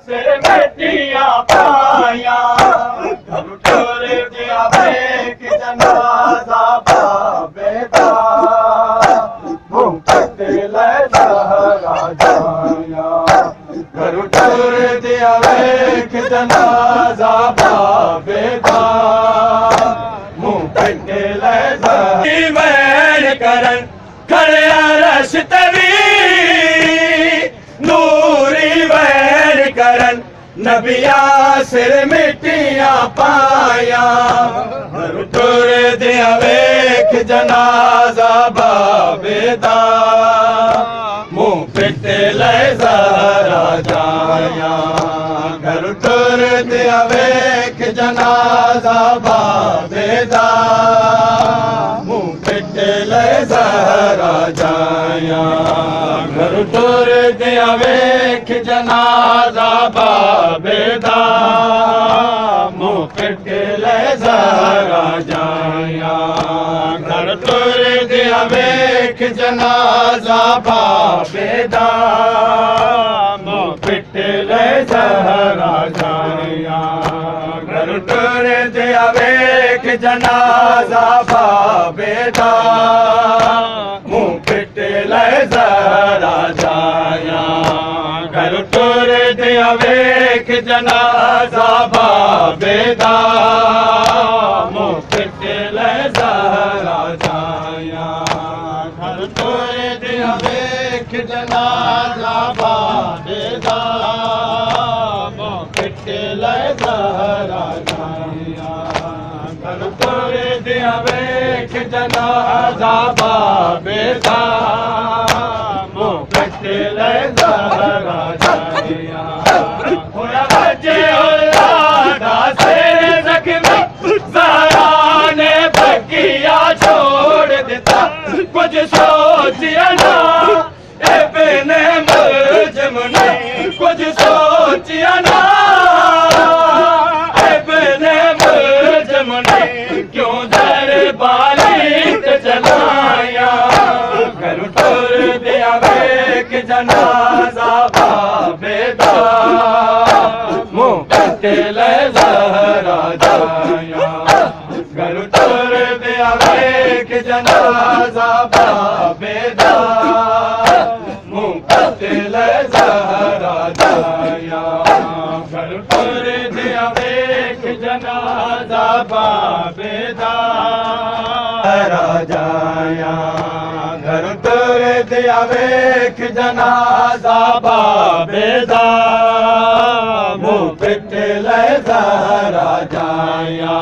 सिर मिट्टियां पाया टोर दिया देख जनाजा बाबेदा मुंह ले सहरा जाया घर टोर दिया देख जनाजा बाबेदा मुंह ले सहरा करन खड़िया रश तवी नूरी वैर करन नबिया सिर मिट्टियां पाया टुर दिया वेख जनाजा बाबेदा मुंह पिट ले ज़हरा जाया घर टुर दिया वेख जनाजा बाबेदा मुंह पिट ले ज़हरा जाया घर टुर दिया वेख जनाजा बाबेदा मुंह पिट ले ज़हरा जाया घर टुर दिया वेख जनाजा बाबेदा मुंह पिट ले ज़हरा जाया घर टुर दिया वेख जनाजा बाबेदा मुंह पिट ले ज़हरा जाया घर टुर दिया वेख जनाजा बाबेदा मुंह पिट ले ज़हरा जाया घर टुर दिया वेख जनाजा बाबेदा मुंह पिट ले ज़हरा जाया घर टुर दिया वेख जनाजा बाबेदा मुंह पिट ले ज़हरा जाया होया बजे औलादा सिर ज़ख्मी ज़हरा ने बकिया छोड़ दिता कुछ सोचिया ना इब्ने मुल्ज़िम ने कुछ सोचिया ना इब्ने मुल्ज़िम ने क्यों दरबारी चलाया घर टुर दिया वेख जनाजा बाबेदा मुंह पिट ले ज़हरा जाया घर टुर दिया वेख जनाजा बाबेदा मुंह पिट ले ज़हरा जाया घर टुर दिया वेख जनाजा बाबेदा जाया घर टुर दिया वेख जनाजा बाबेदा मुंह पिट ले ज़हरा जाया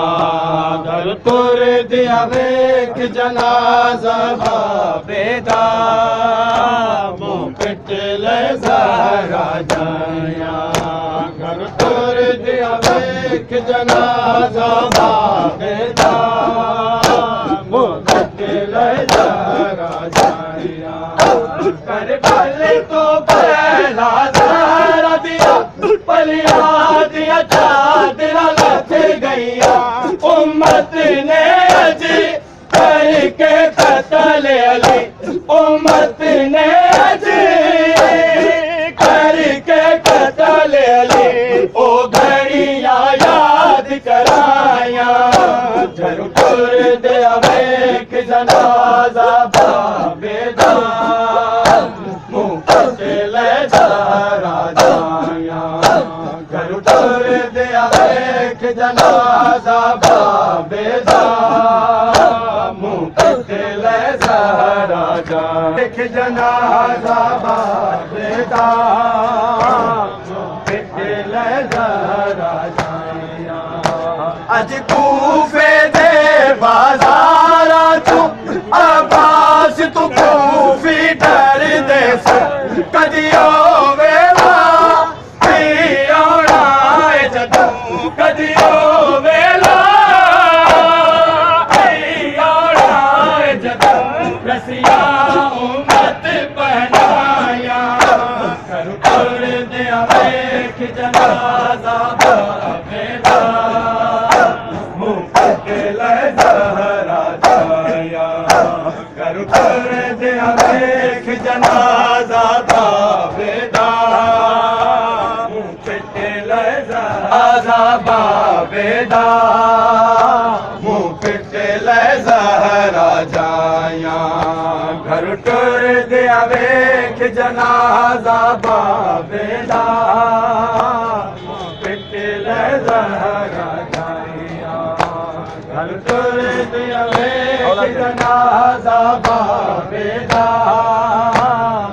घर टुर दिया वेख जनाजा बाबेदा मुंह पिट ले ज़हरा जाया घर टुर दिया वेख जनाजा बाबेदा करबल तो पहला ज़हरा दिया पलिया दिया चादरा लथ गईया उम्मत ने अजी करके कत्ल अली उम्मत ने अजी करके कत्ल अली ओ घड़िया याद कराया घर टुर दिया वेख जनाजा बाबेदा मुंह पिट ले ज़हरा जाया घर टुर दिया वेख जनाजा बाबेदा मुंह पिट ले ज़हरा जाया वेख जनाजा बाबेदा मुंह पिट ले ज़हरा जाया अज कूफे दे बाज़ारा तू अब्बास तू कूफी डर दे कदियो वेला आना जदू कदियो वेला आना जदू रसिया उम्मत पहनाया घर टुर दिया वेख जनाजा बाबेदा मुंह पिट ले ज़हरा जाया घर टुर दिया वेख जनाजा बाबेदा मुंह पिट आजा बाबेदा मुँह पिटल ज़हरा जाया घर टुर दिया वेख जनाजा बाबेदा मुँह पिटल ज़हरा जाया घर टुर दिया वेख जनाजा बाबेदा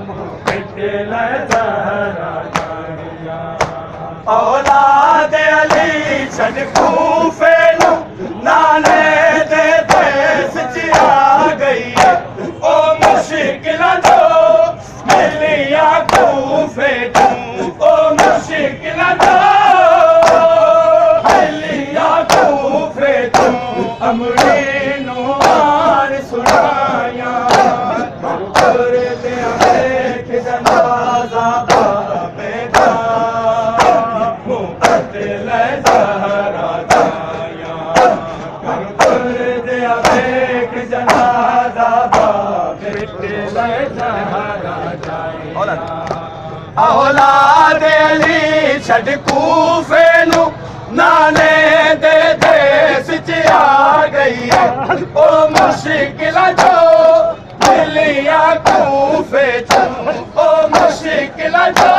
मुँह पिटल ज़हरा जाया औलाद अली छड़ कूफे नू नाने दे देस च आ गई है ओ मुश्किल जो मिलिया कूफे तू ओ मुश्किल जो मिलिया कूफे तू अमरी नू आन सुनाया कर दे देख जनाजा बाबेदा औलाद अली छड़ कूफे नू नाने दे देस च आ गई है ओ मुश्किल जो मिलिया कूफे च ओ मुश्किल जो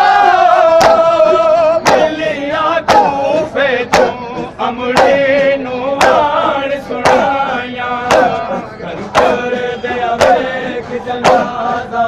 मिलिया कूफे च अमड़ी नू आन सुनाया कर दे वेख जनाजा